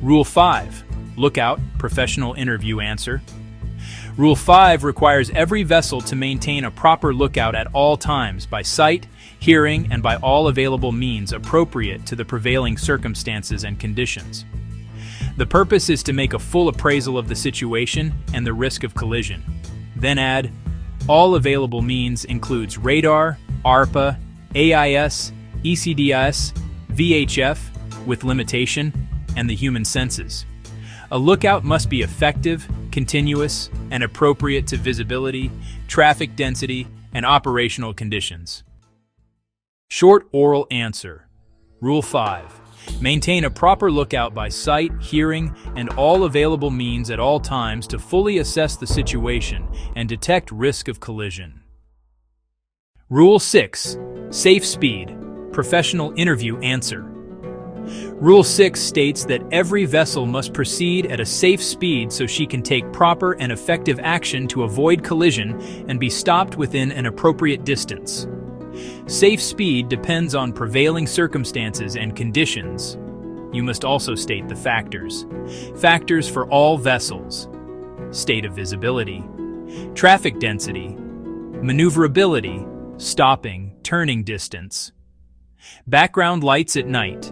Rule 5. Lookout, professional interview answer. Rule 5 requires every vessel to maintain a proper lookout at all times by sight, hearing, and by all available means appropriate to the prevailing circumstances and conditions. The purpose is to make a full appraisal of the situation and the risk of collision. Then add, all available means includes radar, ARPA, AIS, ECDIS, VHF, with limitation, and the human senses. A lookout must be effective, continuous, and appropriate to visibility, traffic density, and operational conditions. Short oral answer. Rule 5. Maintain a proper lookout by sight, hearing, and all available means at all times to fully assess the situation and detect risk of collision. Rule 6. Safe speed. Professional interview answer. Rule 6 states that every vessel must proceed at a safe speed so she can take proper and effective action to avoid collision and be stopped within an appropriate distance. Safe speed depends on prevailing circumstances and conditions. You must also state the factors. Factors for all vessels: state of visibility, traffic density, maneuverability, stopping, turning distance, background lights at night,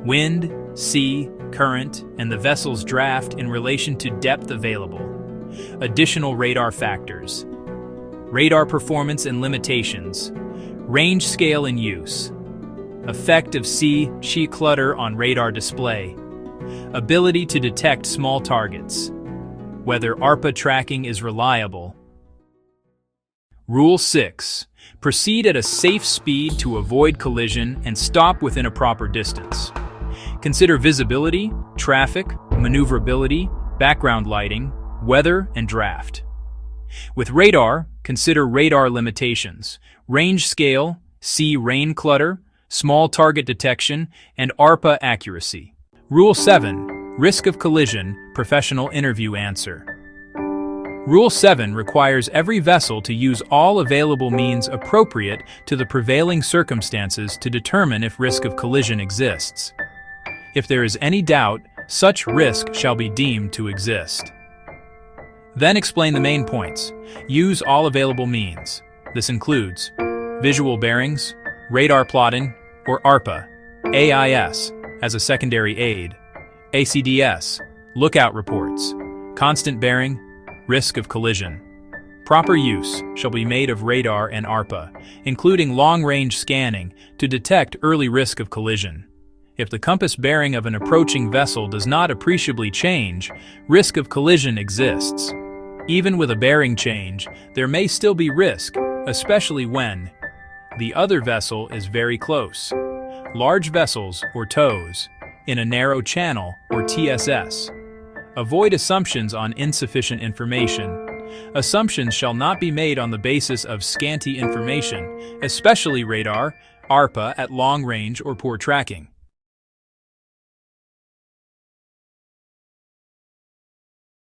wind, sea, current, and the vessel's draft in relation to depth available. Additional radar factors: radar performance and limitations, range scale in use, effect of sea-she clutter on radar display, ability to detect small targets, whether ARPA tracking is reliable. Rule 6. Proceed at a safe speed to avoid collision and stop within a proper distance. Consider visibility, traffic, maneuverability, background lighting, weather, and draft. With radar, consider radar limitations, range scale, sea rain clutter, small target detection, and ARPA accuracy. Rule 7. Risk of collision, professional interview answer. Rule 7 requires every vessel to use all available means appropriate to the prevailing circumstances to determine if risk of collision exists. If there is any doubt, such risk shall be deemed to exist. Then explain the main points. Use all available means. This includes visual bearings, radar plotting, or ARPA, AIS as a secondary aid, ACDS, lookout reports, constant bearing, risk of collision. Proper use shall be made of radar and ARPA, including long-range scanning to detect early risk of collision. If the compass bearing of an approaching vessel does not appreciably change, risk of collision exists. Even with a bearing change, there may still be risk, especially when the other vessel is very close. Large vessels, or tows, in a narrow channel, or TSS. Avoid assumptions on insufficient information. Assumptions shall not be made on the basis of scanty information, especially radar, ARPA at long range or poor tracking.